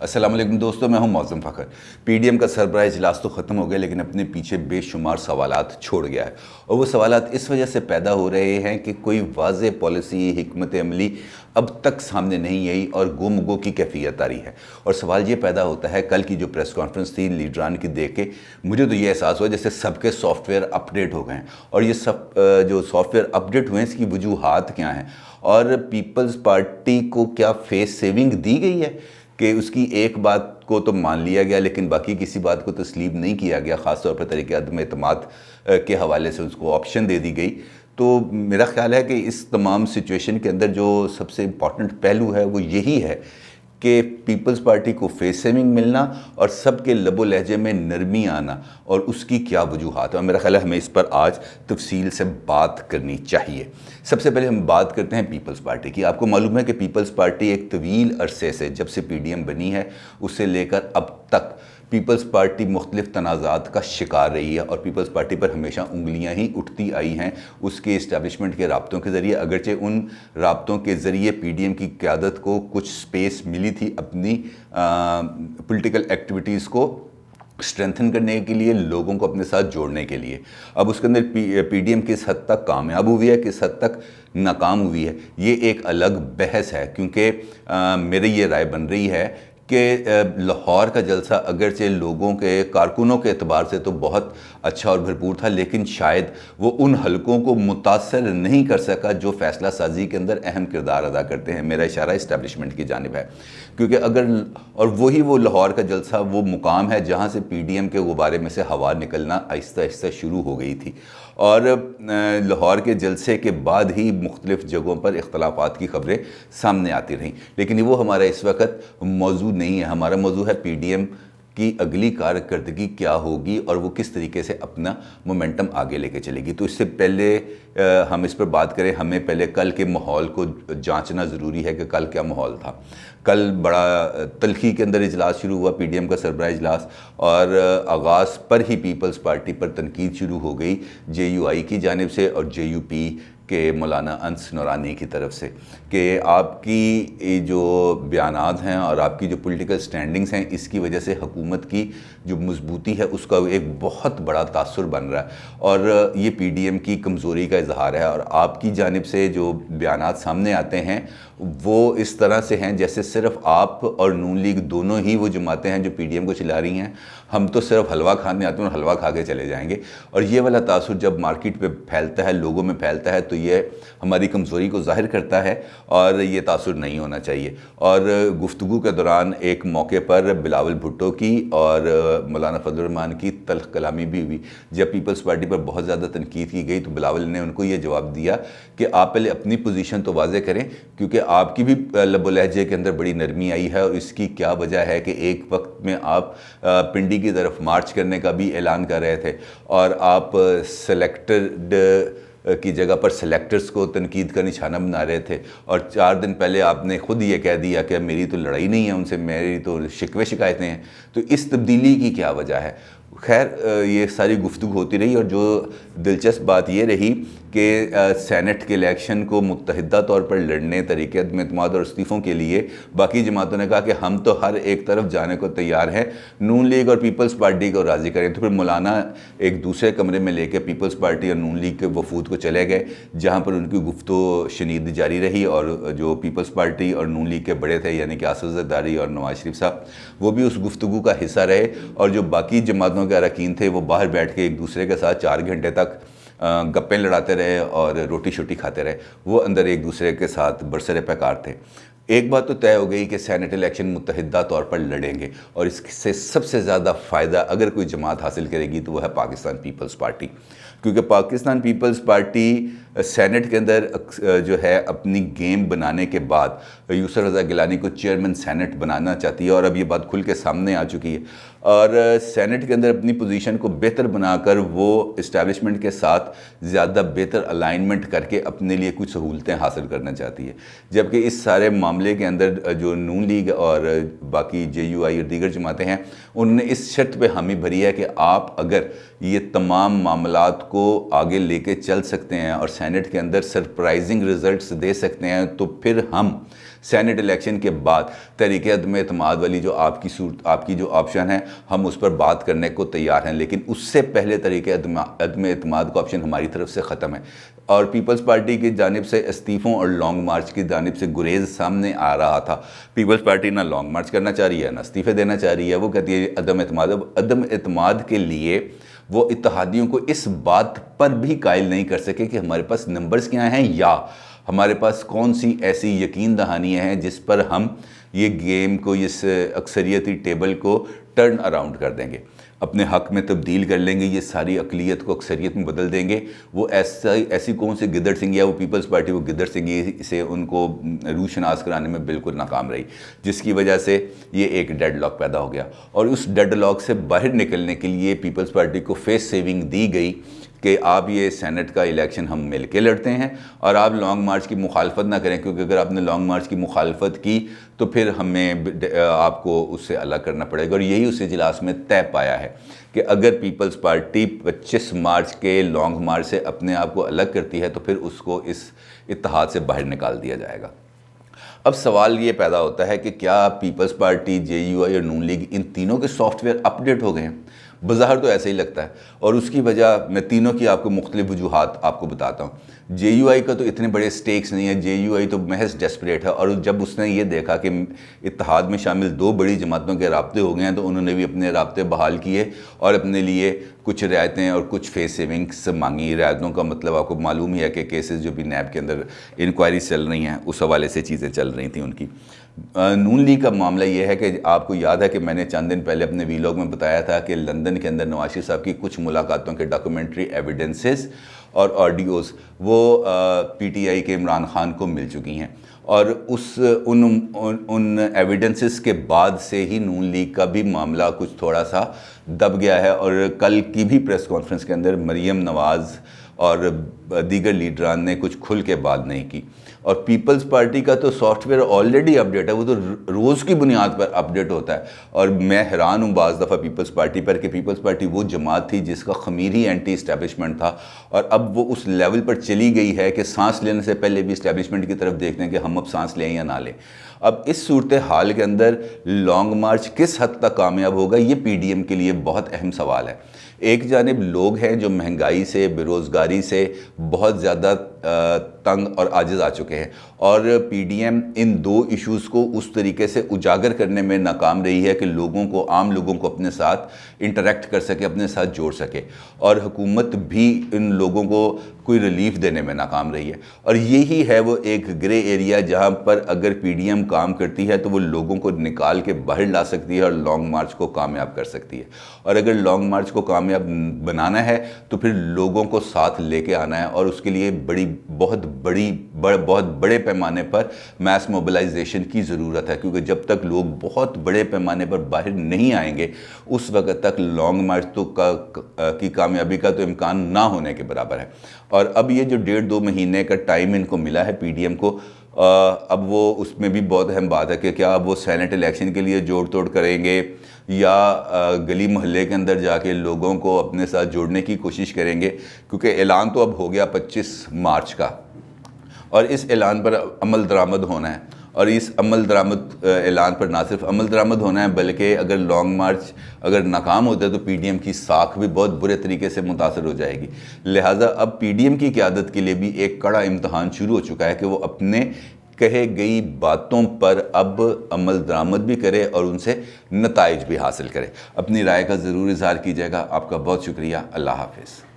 السلام علیکم دوستوں، میں ہوں معظم فخر۔ پی ڈی ایم کا سربراہ اجلاس تو ختم ہو گیا لیکن اپنے پیچھے بے شمار سوالات چھوڑ گیا ہے، اور وہ سوالات اس وجہ سے پیدا ہو رہے ہیں کہ کوئی واضح پالیسی، حکمت عملی اب تک سامنے نہیں آئی اور گم گو کی کیفیت آ رہی ہے۔ اور سوال یہ پیدا ہوتا ہے، کل کی جو پریس کانفرنس تھی لیڈران کی دیکھ کے مجھے تو یہ احساس ہوا جیسے سب کے سافٹ ویئر اپڈیٹ ہو گئے ہیں، اور یہ سب جو سافٹ ویئر اپڈیٹ ہوئے ہیں اس کی وجوہات کیا ہیں، اور پیپلز پارٹی کو کیا فیس سیونگ دی گئی ہے کہ اس کی ایک بات کو تو مان لیا گیا لیکن باقی کسی بات کو تسلیم نہیں کیا گیا، خاص طور پر طریقہ عدم اعتماد کے حوالے سے اس کو آپشن دے دی گئی۔ تو میرا خیال ہے کہ اس تمام سچویشن کے اندر جو سب سے امپورٹنٹ پہلو ہے وہ یہی ہے کہ پیپلز پارٹی کو فیس سیونگ ملنا اور سب کے لب و لہجے میں نرمی آنا، اور اس کی کیا وجوہات ہے، اور میرا خیال ہے ہمیں اس پر آج تفصیل سے بات کرنی چاہیے۔ سب سے پہلے ہم بات کرتے ہیں پیپلز پارٹی کی۔ آپ کو معلوم ہے کہ پیپلز پارٹی ایک طویل عرصے سے، جب سے پی ڈی ایم بنی ہے اس سے لے کر اب تک، پیپلز پارٹی مختلف تنازعات کا شکار رہی ہے، اور پیپلز پارٹی پر ہمیشہ انگلیاں ہی اٹھتی آئی ہیں اس کے اسٹیبلشمنٹ کے رابطوں کے ذریعے، اگرچہ ان رابطوں کے ذریعے پی ڈی ایم کی قیادت کو کچھ سپیس ملی تھی اپنی پولیٹیکل ایکٹیویٹیز کو اسٹرینتھن کرنے کے لیے، لوگوں کو اپنے ساتھ جوڑنے کے لیے۔ اب اس کے اندر پی ڈی ایم کس حد تک کامیاب ہوئی ہے، کس حد تک ناکام ہوئی ہے، یہ ایک الگ بحث ہے، کیونکہ میری یہ رائے بن رہی ہے کہ لاہور کا جلسہ اگرچہ لوگوں کے کارکنوں کے اعتبار سے تو بہت اچھا اور بھرپور تھا، لیکن شاید وہ ان حلقوں کو متاثر نہیں کر سکا جو فیصلہ سازی کے اندر اہم کردار ادا کرتے ہیں۔ میرا اشارہ اسٹیبلشمنٹ کی جانب ہے، کیونکہ وہی وہ لاہور کا جلسہ وہ مقام ہے جہاں سے پی ڈی ایم کے غبارے میں سے ہوا نکلنا آہستہ آہستہ شروع ہو گئی تھی، اور لاہور کے جلسے کے بعد ہی مختلف جگہوں پر اختلافات کی خبریں سامنے آتی رہیں، لیکن وہ ہمارا اس وقت موضوع نہیں ہے۔ ہمارا موضوع ہے پی ڈی ایم کی اگلی کارکردگی کیا ہوگی اور وہ کس طریقے سے اپنا مومنٹم آگے لے کے چلے گی۔ تو اس سے پہلے ہم اس پر بات کریں، ہمیں پہلے کل کے ماحول کو جانچنا ضروری ہے کہ کل کیا ماحول تھا۔ کل بڑا تلخی کے اندر اجلاس شروع ہوا، پی ڈی ایم کا سربراہ اجلاس، اور آغاز پر ہی پیپلز پارٹی پر تنقید شروع ہو گئی جے یو آئی کی جانب سے اور جے یو پی کہ مولانا انس نورانی کی طرف سے، کہ آپ کی جو بیانات ہیں اور آپ کی جو پولیٹیکل سٹینڈنگز ہیں اس کی وجہ سے حکومت کی جو مضبوطی ہے اس کا ایک بہت بڑا تاثر بن رہا ہے، اور یہ پی ڈی ایم کی کمزوری کا اظہار ہے۔ اور آپ کی جانب سے جو بیانات سامنے آتے ہیں وہ اس طرح سے ہیں جیسے صرف آپ اور نون لیگ دونوں ہی وہ جماعتیں ہیں جو پی ڈی ایم کو چلا رہی ہیں، ہم تو صرف حلوہ کھانے آتے ہیں اور حلوہ کھا کے چلے جائیں گے۔ اور یہ والا تاثر جب مارکیٹ پہ پھیلتا ہے، لوگوں میں پھیلتا ہے، تو یہ ہماری کمزوری کو ظاہر کرتا ہے، اور یہ تاثر نہیں ہونا چاہیے۔ اور گفتگو کے دوران ایک موقع پر بلاول بھٹو کی اور مولانا فضل الرحمان کی تلخ کلامی بھی ہوئی۔ جب پیپلز پارٹی پر بہت زیادہ تنقید کی گئی تو بلاول نے ان کو یہ جواب دیا کہ آپ پہلے اپنی پوزیشن تو واضح کریں، کیونکہ آپ کی بھی لب و لہجے کے اندر بڑی نرمی آئی ہے، اور اس کی کیا وجہ ہے کہ ایک وقت میں آپ پنڈی کی طرف مارچ کرنے کا بھی اعلان کر رہے تھے، اور آپ سلیکٹڈ کی جگہ پر سلیکٹرز کو تنقید کا نشانہ بنا رہے تھے، اور 4 دن پہلے آپ نے خود یہ کہہ دیا کہ میری تو لڑائی نہیں ہے ان سے، میری تو شکوے شکایتیں ہیں۔ تو اس تبدیلی کی کیا وجہ ہے؟ خیر یہ ساری گفتگو ہوتی رہی، اور جو دلچسپ بات یہ رہی کہ سینٹ کے الیکشن کو متحدہ طور پر لڑنے، طریقے عدم اعتماد اور استعفوں کے لیے باقی جماعتوں نے کہا کہ ہم تو ہر ایک طرف جانے کو تیار ہیں، نون لیگ اور پیپلز پارٹی کو راضی کریں۔ تو پھر مولانا ایک دوسرے کمرے میں لے کے پیپلز پارٹی اور نون لیگ کے وفود کو چلے گئے، جہاں پر ان کی گفتگو شنید جاری رہی، اور جو پیپلز پارٹی اور نون لیگ کے بڑے تھے یعنی کہ آصف زرداری اور نواز شریف صاحب، وہ بھی اس گفتگو کا حصہ رہے، اور جو باقی جماعتوں کے اراکین تھے وہ باہر بیٹھ کے ایک دوسرے کے ساتھ 4 گھنٹے تک گپیں لڑاتے رہے اور روٹی شوٹی کھاتے رہے، وہ اندر ایک دوسرے کے ساتھ برسر پیکار تھے۔ ایک بات تو طے ہو گئی کہ سینٹ الیکشن متحدہ طور پر لڑیں گے، اور اس سے سب سے زیادہ فائدہ اگر کوئی جماعت حاصل کرے گی تو وہ ہے پاکستان پیپلز پارٹی، کیونکہ پاکستان پیپلز پارٹی سینٹ کے اندر جو ہے اپنی گیم بنانے کے بعد یوسف رضا گیلانی کو چیئرمین سینٹ بنانا چاہتی ہے، اور اب یہ بات کھل کے سامنے آ چکی ہے، اور سینٹ کے اندر اپنی پوزیشن کو بہتر بنا کر وہ اسٹیبلشمنٹ کے ساتھ زیادہ بہتر الائنمنٹ کر کے اپنے لیے کچھ سہولتیں حاصل کرنا چاہتی ہے، جبکہ اس سارے معاملے کے اندر جو نون لیگ اور باقی جے یو آئی اور دیگر جماعتیں ہیں انہوں نے اس شرط پہ حامی بھری ہے کہ آپ اگر یہ تمام معاملات کو آگے لے کے چل سکتے ہیں اور سینٹ کے اندر سرپرائزنگ ریزلٹس دے سکتے ہیں تو پھر ہم سینٹ الیکشن کے بعد تحریک عدم اعتماد والی جو آپ کی جو آپشن ہے ہم اس پر بات کرنے کو تیار ہیں، لیکن اس سے پہلے تحریک عدم اعتماد کا آپشن ہماری طرف سے ختم ہے، اور پیپلز پارٹی کی جانب سے استعفوں اور لانگ مارچ کی جانب سے گریز سامنے آ رہا تھا۔ پیپلز پارٹی نہ لانگ مارچ کرنا چاہ رہی ہے، نہ استعفے دینا چاہ رہی ہے، وہ کہتی ہے عدم اعتماد۔ اب عدم اعتماد کے لیے وہ اتحادیوں کو اس بات پر بھی قائل نہیں کر سکے کہ ہمارے پاس نمبرز کیا ہیں یا ہمارے پاس کون سی ایسی یقین دہانیاں ہیں جس پر ہم یہ گیم کو، اس اکثریتی ٹیبل کو ٹرن اراؤنڈ کر دیں گے، اپنے حق میں تبدیل کر لیں گے، یہ ساری اقلیت کو اکثریت میں بدل دیں گے۔ وہ ایسی کون سے گدڑ سنگھی ہے، وہ پیپلز پارٹی وہ گدڑ سنگھی سے ان کو روح شناس کرانے میں بالکل ناکام رہی، جس کی وجہ سے یہ ایک ڈیڈ لاک پیدا ہو گیا، اور اس ڈیڈ لاک سے باہر نکلنے کے لیے پیپلز پارٹی کو فیس سیونگ دی گئی کہ آپ یہ سینٹ کا الیکشن ہم مل کے لڑتے ہیں، اور آپ لانگ مارچ کی مخالفت نہ کریں، کیونکہ اگر آپ نے لانگ مارچ کی مخالفت کی تو پھر ہمیں آپ کو اس سے الگ کرنا پڑے گا۔ اور یہی اس اجلاس میں طے پایا ہے کہ اگر پیپلز پارٹی 25 مارچ کے لانگ مارچ سے اپنے آپ کو الگ کرتی ہے تو پھر اس کو اس اتحاد سے باہر نکال دیا جائے گا۔ اب سوال یہ پیدا ہوتا ہے کہ کیا پیپلز پارٹی، جے یو آئی اور نون لیگ، ان تینوں کے سافٹ ویئر اپ ڈیٹ ہو گئے ہیں؟ بظاہر تو ایسا ہی لگتا ہے، اور اس کی وجہ میں تینوں کی آپ کو مختلف وجوہات آپ کو بتاتا ہوں۔ جے یو آئی کا تو اتنے بڑے سٹیکس نہیں ہے، جے یو آئی تو محض ڈیسپریٹ ہے، اور جب اس نے یہ دیکھا کہ اتحاد میں شامل 2 بڑی جماعتوں کے رابطے ہو گئے ہیں تو انہوں نے بھی اپنے رابطے بحال کیے اور اپنے لیے کچھ رعایتیں اور کچھ فیس سیونگس مانگی۔ رعایتوں کا مطلب آپ کو معلوم ہی ہے کہ کیسز جو بھی نیب کے اندر انکوائریز چل رہی ہیں اس حوالے سے چیزیں چل رہی تھیں ان کی۔ نون لیگ کا معاملہ یہ ہے کہ آپ کو یاد ہے کہ میں نے چند دن پہلے اپنے ویلاگ میں بتایا تھا کہ لندن کے اندر نواز شریف صاحب کی کچھ ملاقاتوں کے ڈاکومنٹری ایویڈنسز اور آڈیوز وہ پی ٹی آئی کے عمران خان کو مل چکی ہیں، اور ان ایویڈنسز کے بعد سے ہی نون لیگ کا بھی معاملہ کچھ تھوڑا سا دب گیا ہے، اور کل کی بھی پریس کانفرنس کے اندر مریم نواز اور دیگر لیڈران نے کچھ کھل کے بات نہیں کی۔ اور پیپلز پارٹی کا تو سافٹ ویئر آلریڈی اپڈیٹ ہے، وہ تو روز کی بنیاد پر اپڈیٹ ہوتا ہے، اور میں حیران ہوں بعض دفعہ پیپلز پارٹی پر کہ پیپلز پارٹی وہ جماعت تھی جس کا خمیر ہی اینٹی اسٹیبلشمنٹ تھا، اور اب وہ اس لیول پر چلی گئی ہے کہ سانس لینے سے پہلے بھی اسٹیبلشمنٹ کی طرف دیکھتے ہیں کہ ہم اب سانس لیں یا نہ لیں۔ اب اس صورتحال کے اندر لانگ مارچ کس حد تک کامیاب ہوگا، یہ پی ڈی ایم کے لیے بہت اہم سوال ہے۔ ایک جانب لوگ ہیں جو مہنگائی سے، بے روزگاری سے بہت زیادہ تنگ اور عاجز آ چکے ہیں، اور پی ڈی ایم ان 2 ایشوز کو اس طریقے سے اجاگر کرنے میں ناکام رہی ہے کہ لوگوں کو، عام لوگوں کو اپنے ساتھ انٹریکٹ کر سکے، اپنے ساتھ جوڑ سکے، اور حکومت بھی ان لوگوں کو کوئی ریلیف دینے میں ناکام رہی ہے۔ اور یہی ہے وہ ایک گرے ایریا جہاں پر اگر پی ڈی ایم کام کرتی ہے تو وہ لوگوں کو نکال کے باہر لا سکتی ہے اور لانگ مارچ کو کامیاب کر سکتی ہے، اور اگر لانگ مارچ کو کامیاب بنانا ہے تو پھر لوگوں کو ساتھ لے کے آنا ہے، اور اس کے لیے بہت بڑے پیمانے پر میس موبلائزیشن کی ضرورت ہے، کیونکہ جب تک لوگ بہت بڑے پیمانے پر باہر نہیں آئیں گے اس وقت تک لانگ مارچ کی کامیابی کا تو امکان نہ ہونے کے برابر ہے۔ اور اب یہ جو 1.5-2 مہینے کا ٹائم ان کو ملا ہے پی ڈی ایم کو، اب وہ اس میں بھی بہت اہم بات ہے کہ کیا اب وہ سینٹ الیکشن کے لیے جوڑ توڑ کریں گے یا گلی محلے کے اندر جا کے لوگوں کو اپنے ساتھ جوڑنے کی کوشش کریں گے، کیونکہ اعلان تو اب ہو گیا 25 مارچ کا، اور اس اعلان پر عمل درآمد ہونا ہے، اور اس اعلان پر نہ صرف عمل درآمد ہونا ہے بلکہ اگر لانگ مارچ اگر ناکام ہوتا ہے تو پی ڈی ایم کی ساکھ بھی بہت برے طریقے سے متاثر ہو جائے گی۔ لہٰذا اب پی ڈی ایم کی قیادت کے لیے بھی ایک کڑا امتحان شروع ہو چکا ہے کہ وہ اپنے کہے گئی باتوں پر اب عمل درآمد بھی کرے اور ان سے نتائج بھی حاصل کرے۔ اپنی رائے کا ضرور اظہار کیجیے گا۔ آپ کا بہت شکریہ۔ اللہ حافظ۔